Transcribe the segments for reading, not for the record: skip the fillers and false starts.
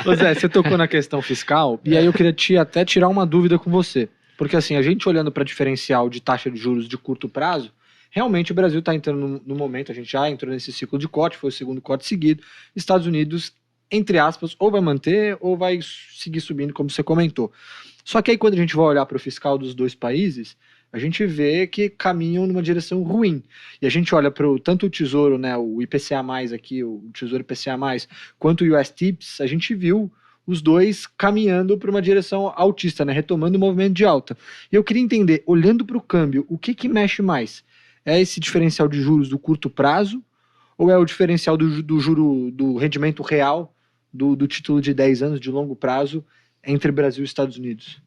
Ô Zé, você tocou na questão fiscal, e aí eu queria até tirar uma dúvida com você. Porque assim, a gente olhando para diferencial de taxa de juros de curto prazo, realmente o Brasil está entrando no momento, a gente já entrou nesse ciclo de corte, foi o segundo corte seguido. Estados Unidos, entre aspas, ou vai manter ou vai seguir subindo, como você comentou. Só que aí quando a gente vai olhar para o fiscal dos dois países, a gente vê que caminham numa direção ruim. E a gente olha para tanto o Tesouro, né, o IPCA+, aqui, o Tesouro IPCA+, quanto o US TIPS, a gente viu os dois caminhando para uma direção altista, né, retomando o movimento de alta. E eu queria entender, olhando para o câmbio, o que mexe mais? É esse diferencial de juros do curto prazo ou é o diferencial do juro do rendimento real do título de 10 anos de longo prazo entre Brasil e Estados Unidos?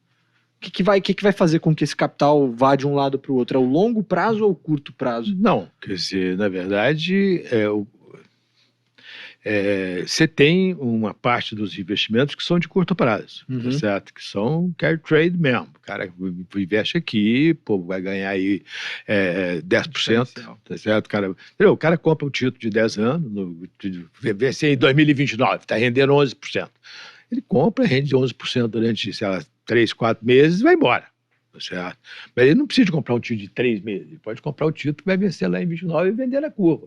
O que vai fazer com que esse capital vá de um lado para o outro? É o longo prazo ou o curto prazo? Não, quer dizer, na verdade, você tem uma parte dos investimentos que são de curto prazo, tá certo? Que são carry trade mesmo. O cara investe aqui, pô, vai ganhar aí 10%, tá certo? O cara compra um título de 10 anos, vai ser em 2029, está rendendo 11%. Ele compra, rende 11% durante, sei lá, 3, 4 meses e vai embora, tá certo? Mas ele não precisa comprar um título de 3 meses, ele pode comprar um título que vai vencer lá em 29 e vender na curva.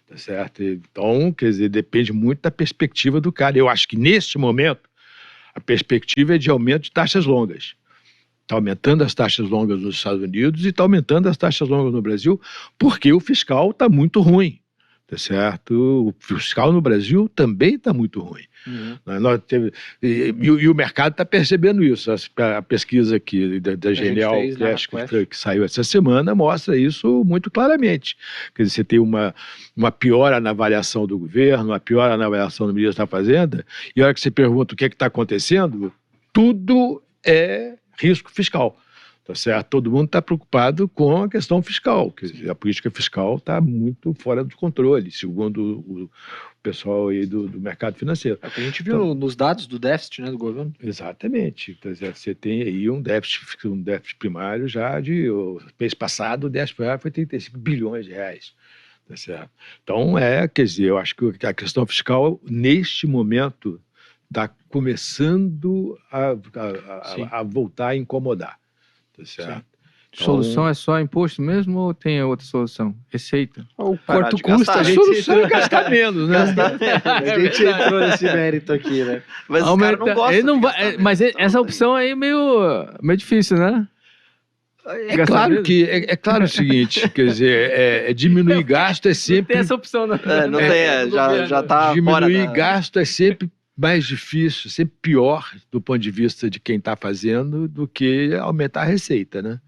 Tá certo? Então, quer dizer, depende muito da perspectiva do cara. Eu acho que, neste momento, a perspectiva é de aumento de taxas longas. Está aumentando as taxas longas nos Estados Unidos e está aumentando as taxas longas no Brasil, porque o fiscal está muito ruim. Tá certo? O fiscal no Brasil também está muito ruim. E o mercado está percebendo isso. A pesquisa aqui da Genial que saiu essa semana mostra isso muito claramente. Quer dizer, você tem uma piora na avaliação do governo, uma piora na avaliação do ministro da Fazenda, e a hora que você pergunta o que está acontecendo, tudo é risco fiscal. Tá certo? Todo mundo está preocupado com a questão fiscal. Quer dizer, a política fiscal está muito fora de controle, segundo o pessoal aí do mercado financeiro. É o que a gente viu nos dados do déficit, né, do governo. Exatamente. Tá certo? Você tem aí um déficit primário já o mês passado, o déficit primário foi 35 bilhões de reais. Tá certo? Então, quer dizer, eu acho que a questão fiscal, neste momento, está começando a voltar a incomodar. Tá certo? Então, solução é só imposto mesmo ou tem outra solução? Receita? O corto custo, a solução é gastar menos, né? A gente entrou nesse mérito aqui, né? Mas os caras não gostam. Ele não vai, mas essa opção aí é meio difícil, né? É claro o seguinte, quer dizer, diminuir gasto é sempre... Não tem essa opção, não. Não tem, já tá fora Diminuir gasto é sempre mais difícil, sempre pior do ponto de vista de quem está fazendo do que aumentar a receita, né?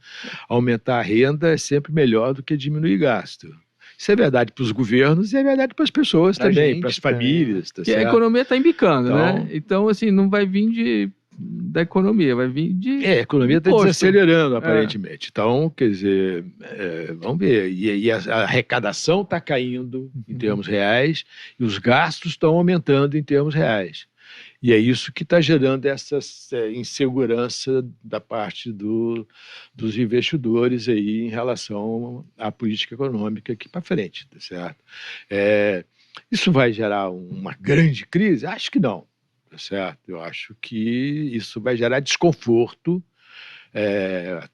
Aumentar a renda é sempre melhor do que diminuir gasto. Isso é verdade para os governos e é verdade para as pessoas também, para as famílias. Tá certo? A economia está embicando, né? Então, assim, não vai vir da economia, vai vir de... A economia está desacelerando, aparentemente. Então, quer dizer, vamos ver. E a arrecadação está caindo em termos reais e os gastos estão aumentando em termos reais. E é isso que está gerando essa insegurança da parte dos investidores aí em relação à política econômica aqui para frente, tá certo? Isso vai gerar uma grande crise? Acho que não. Tá certo? Eu acho que isso vai gerar desconforto,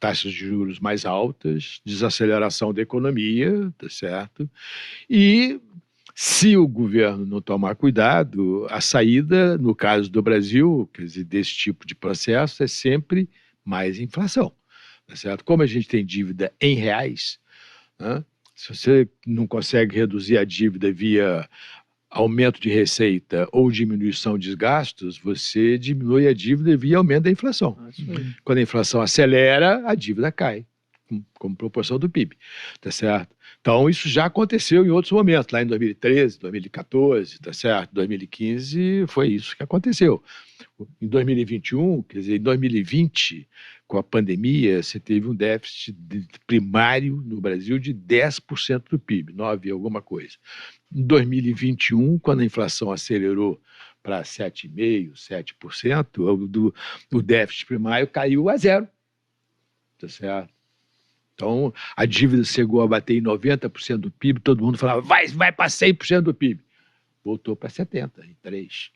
taxas de juros mais altas, desaceleração da economia, tá certo? E se o governo não tomar cuidado, a saída, no caso do Brasil, quer dizer, desse tipo de processo, é sempre mais inflação, tá certo? Como a gente tem dívida em reais, né? Se você não consegue reduzir a dívida via aumento de receita ou diminuição de gastos, você diminui a dívida via aumento da inflação. Quando a inflação acelera, a dívida cai, como proporção do PIB, tá certo? Então, isso já aconteceu em outros momentos, lá em 2013, 2014, tá certo? 2015 foi isso que aconteceu. Em 2021, quer dizer, em 2020, com a pandemia, você teve um déficit primário no Brasil de 10% do PIB, 9 alguma coisa. Em 2021, quando a inflação acelerou para 7,5%, 7%, o déficit primário caiu a zero, tá certo? Então, a dívida chegou a bater em 90% do PIB, todo mundo falava, vai para 100% do PIB. Voltou para 70%, em 3%.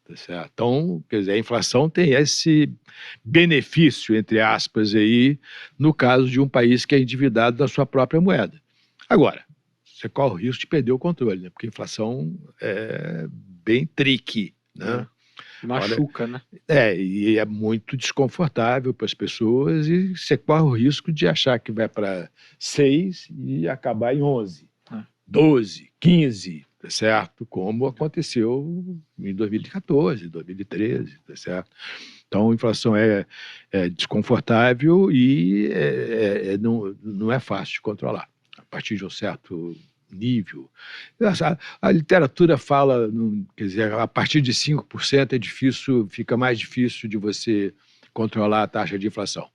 Tá certo? Então, quer dizer, a inflação tem esse benefício, entre aspas, aí, no caso de um país que é endividado da sua própria moeda. Agora, você corre o risco de perder o controle, né? Porque a inflação é bem tricky, né? Machuca, né? E é muito desconfortável para as pessoas e você corre o risco de achar que vai para 6 e acabar em 11, 12, 15, tá certo? Como aconteceu em 2014, 2013, tá certo? Então, a inflação é desconfortável e não é fácil de controlar. A partir de um certo nível. A literatura fala, quer dizer, a partir de 5% é difícil, fica mais difícil de você controlar a taxa de inflação.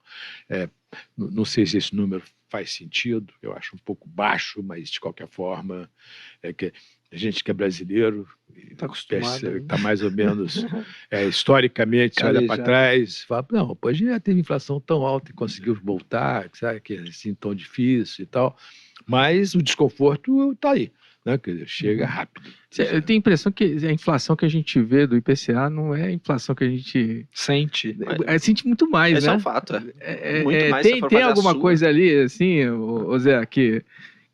Não sei se esse número faz sentido, eu acho um pouco baixo, mas de qualquer forma, que a gente que é brasileiro está mais ou menos, historicamente, você olha para trás, fala, não, pô, a gente já teve inflação tão alta e conseguiu voltar, sabe, que é assim tão difícil e tal. Mas o desconforto está aí, né? Quer dizer, chega rápido. Eu tenho a impressão que a inflação que a gente vê do IPCA não é a inflação que a gente sente. Sente muito mais, Esse né? é um fato, muito mais. Tem alguma coisa ali, assim, Zé, que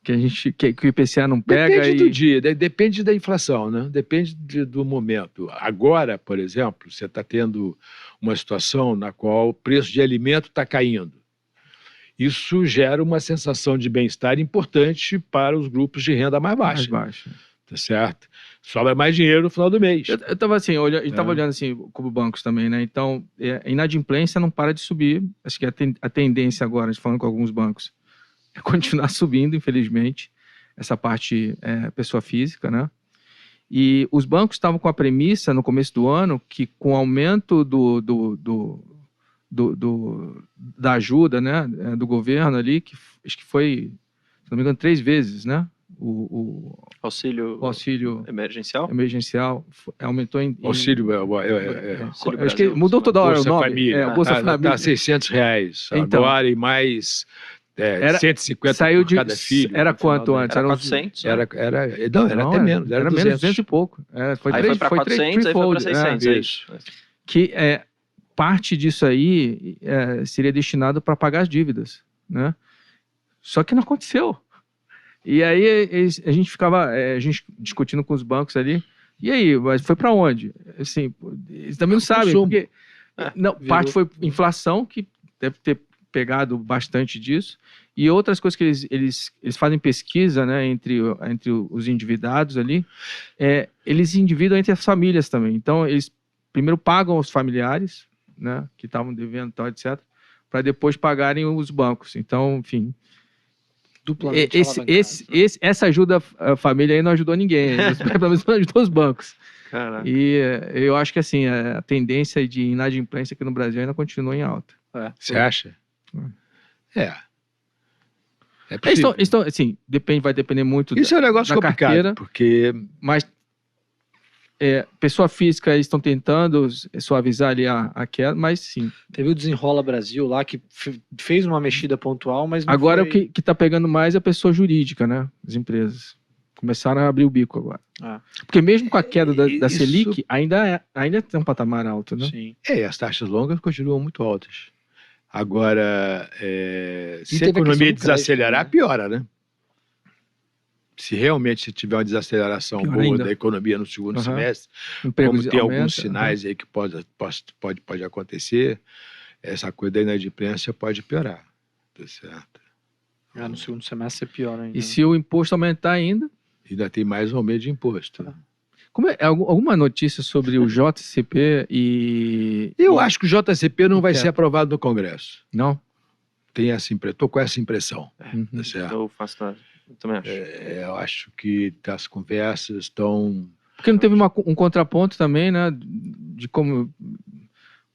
o IPCA não pega? Depende do dia, depende da inflação, né? Depende do momento. Agora, por exemplo, você está tendo uma situação na qual o preço de alimento está caindo. Isso gera uma sensação de bem-estar importante para os grupos de renda mais baixa. Tá certo? Sobra mais dinheiro no final do mês. Eu estava assim, olhando assim, como bancos também, né? Então, a inadimplência não para de subir. Acho que a tendência agora, falando com alguns bancos, é continuar subindo, infelizmente. Essa parte pessoa física, né? E os bancos estavam com a premissa, no começo do ano, que com o aumento da ajuda, né, do governo ali, que acho que foi, se não me engano, 3 vezes, né, o auxílio emergencial aumentou em acho que mudou toda hora Bolsa o nome. Família. Bolsa Família. Tá R$600 então, agora e mais 150 saiu por cada filho. Era quanto antes? Era 400? Era até menos. Era menos 200 e pouco. Foi para 400, aí foi para 600. Isso. Que parte disso aí seria destinado para pagar as dívidas, né? Só que não aconteceu. E aí a gente ficava discutindo com os bancos ali. E aí, mas foi para onde? Assim, eles também não sabem. Porque, parte foi inflação, que deve ter pegado bastante disso. E outras coisas que eles fazem pesquisa, né, entre os endividados ali, eles endividam entre as famílias também. Então, eles primeiro pagam os familiares, né, que estavam devendo, tal, etc., para depois pagarem os bancos. Então, enfim, duplamente essa ajuda à família aí não ajudou ninguém, pelo menos não ajudou os bancos. Caraca. E eu acho que assim, a tendência de inadimplência aqui no Brasil ainda continua em alta. Você acha? É possível. Assim, vai depender muito Isso é um negócio complicado, carteira, porque... Mas pessoa física estão tentando suavizar ali a queda, mas sim. Teve o Desenrola Brasil lá, que fez uma mexida pontual, mas não agora foi... o que está pegando mais é a pessoa jurídica, né? As empresas começaram a abrir o bico agora. Porque mesmo com a queda da Selic, ainda tem um patamar alto, né? Sim. As taxas longas continuam muito altas. Agora, se a economia desacelerar, piora, né? Se realmente tiver uma desaceleração boa da economia no segundo semestre, como tem alguns sinais aí que pode acontecer, essa coisa da inadimplência pode piorar. Tá certo? No segundo semestre é pior ainda. E se o imposto aumentar ainda? Ainda tem mais um aumento de imposto. Alguma notícia sobre o JCP e... Eu acho que o JCP não vai ser aprovado no Congresso. Não? Estou com essa impressão. Tá certo? Eu faço nada. Eu também acho. Eu acho que as conversas estão... Porque não teve um contraponto também, né? De como...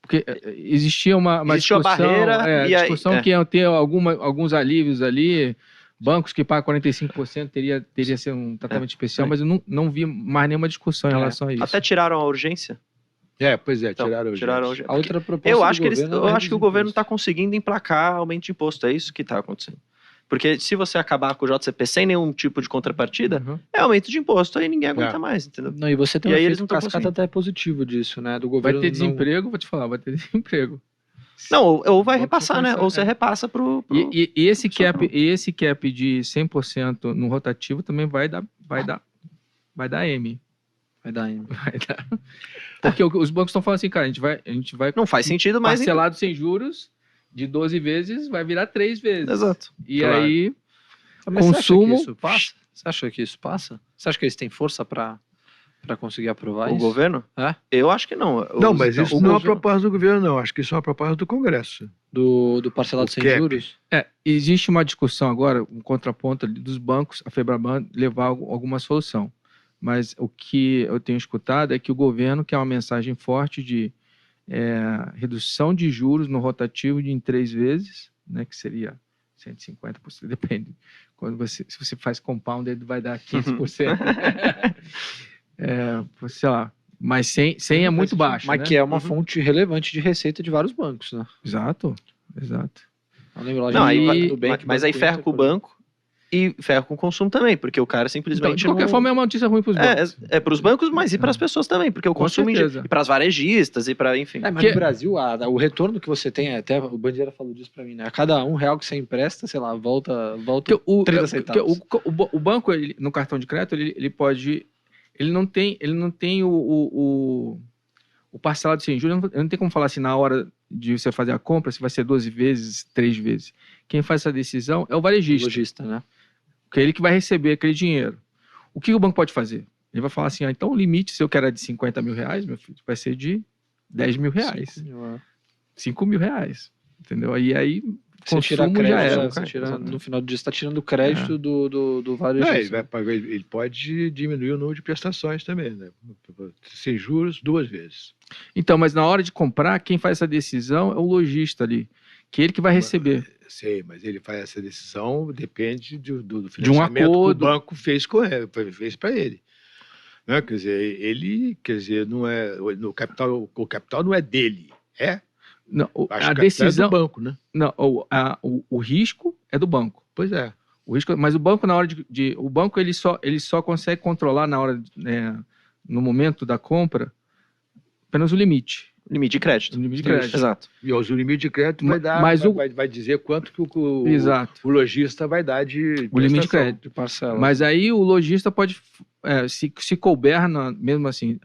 Porque existia uma discussão... Uma barreira discussão que ia ter alguns alívios ali... Bancos que pagam 45% teria ser um tratamento especial, mas eu não vi mais nenhuma discussão em relação a isso. Até tiraram a urgência. Tiraram a urgência. A outra proposta eu acho que o governo está conseguindo emplacar aumento de imposto, é isso que está acontecendo. Porque se você acabar com o JCP sem nenhum tipo de contrapartida, Uhum. é aumento de imposto, aí ninguém aguenta mais, entendeu? Não, e você tem E um aí eles efeito não tão cascata conseguindo. até positivo disso, né? Do Vai governo ter não- desemprego, vou te falar, vai ter desemprego. Não, ou vai Vamos repassar, né? começar, Ou você é. repassa pro... E esse pro cap, esse cap de 100% no rotativo também vai dar M. Vai dar em... Vai dar. Porque os bancos estão falando assim, cara, a gente vai Não faz sentido, mas... parcelado sem juros de 12 vezes, vai virar 3 vezes. Exato. E Claro. aí, Mas você acha que consumo... isso passa? Você acha que isso passa? Você acha que eles têm força pra conseguir aprovar O isso? governo? É? Eu acho que não. Não, mas Então, isso o não é uma governo- proposta do governo, não. Acho que isso é uma proposta do Congresso. Do parcelado O sem cap. juros? existe uma discussão agora, um contraponto ali dos bancos, a Febraban levar alguma solução. Mas o que eu tenho escutado é que o governo quer uma mensagem forte de redução de juros no rotativo em 3 vezes, né, que seria 150%, depende. Se você faz compound, vai dar 15%. Sei lá. Mas 100 é muito baixo, Mas né? que é uma fonte relevante de receita de vários bancos, né? Exato. Eu lembro lá Não, aí E- vai, do Bank, mas aí Banco ferra Inter, com o por exemplo. banco e ferra com o consumo também, porque o cara Então, simplesmente de qualquer não... forma, é uma notícia ruim para os bancos. É para os bancos, mas e para as pessoas também, porque o Com consumo certeza. e para as varejistas e para, enfim. É, mas Que- no Brasil, o retorno que você tem, até o Bandeira falou disso pra mim, né? A cada R$1 que você empresta, sei lá, volta Porque 30 centavos. o banco, no cartão de crédito, ele pode... Ele não tem o parcelado sem juros, não tem como falar assim, na hora de você fazer a compra, se vai ser 12 vezes, 3 vezes. Quem faz essa decisão é o varejista. Lojista, né? Que é ele que vai receber aquele dinheiro. O que o banco pode fazer? Ele vai falar assim, então o limite, se eu quero de 50 mil reais, meu filho, vai ser de 10 mil reais. 5 mil reais. Entendeu? Aí Você tira consumo já crédito, era. você tira, Exato. no final do dia, você está tirando crédito do Não, varejista. ele pode diminuir o número de prestações também, né? Sem juros, 2 vezes. Então, mas na hora de comprar, quem faz essa decisão é o lojista ali, que é ele que vai receber. Sei, mas ele faz essa decisão, depende do financiamento que o acordo. banco fez com ele, fez para ele. Né? Quer dizer, não é, o capital não é dele, é? Não, Acho a que o capital decisão, é do banco, né? não, o risco é do banco. Pois é. O risco, mas o banco na hora o banco ele só consegue controlar na hora no momento da compra apenas o limite. Limite de crédito. O limite de crédito. Exato. E o limite de crédito vai dar, Mas vai dizer quanto que o Exato. lojista vai dar de O limite de prestação. crédito. De parcela. Mas aí o lojista pode, se couber, mesmo assim,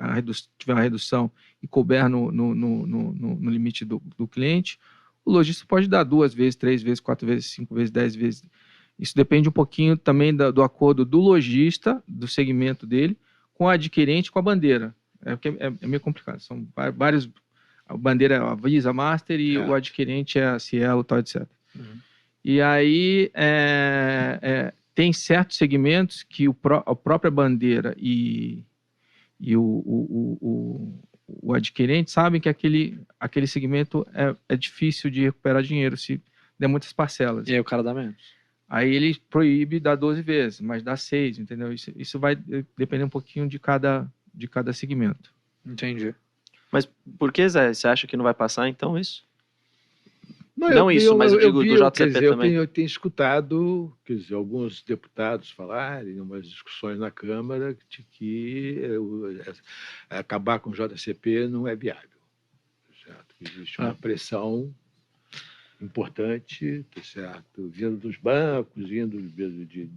tiver uma redução e couber no limite do cliente, o lojista pode dar 2 vezes, 3 vezes, 4 vezes, 5 vezes, 10 vezes. Isso depende um pouquinho também do acordo do lojista, do segmento dele, com o adquirente, com a bandeira. Porque é meio complicado. São vários... A bandeira é a Visa, Master e o adquirente é a Cielo, tal, etc. Uhum. E aí tem certos segmentos que a própria bandeira e o adquirente sabem que aquele segmento é difícil de recuperar dinheiro se der muitas parcelas. E aí o cara dá menos. Aí ele proíbe dar 12 vezes, mas dá 6, entendeu? Isso vai depender um pouquinho de cada segmento. Entendi. Mas por que, Zé? Você acha que não vai passar, então, isso? Não, Não isso, mas eu digo do JCP quer dizer, também. Eu tenho escutado, quer dizer, alguns deputados falarem em umas discussões na Câmara de que acabar com o JCP não é viável. Certo? Existe uma pressão importante, tá certo? Vindo dos bancos, vindo de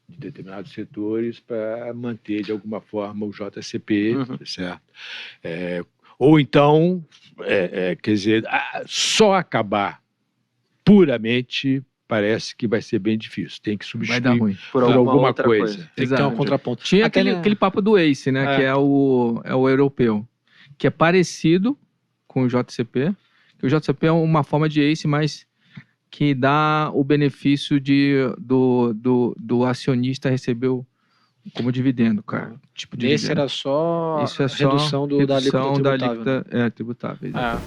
determinados setores para manter, de alguma forma, o JCP, tá certo? Ou então, quer dizer, só acabar puramente parece que vai ser bem difícil. Tem que Vai substituir dar ruim. Por por alguma outra coisa. Tem que ter Exato. um contraponto. Tinha Até aquele papo do ACE, né? Que é o europeu, que é parecido com o JCP, que o JCP é uma forma de ACE, mas que dá o benefício do acionista receber como dividendo, cara. Tipo de Esse dividendo. era só Isso é a só redução da alíquota redução da tributável. alíquota tributável. É.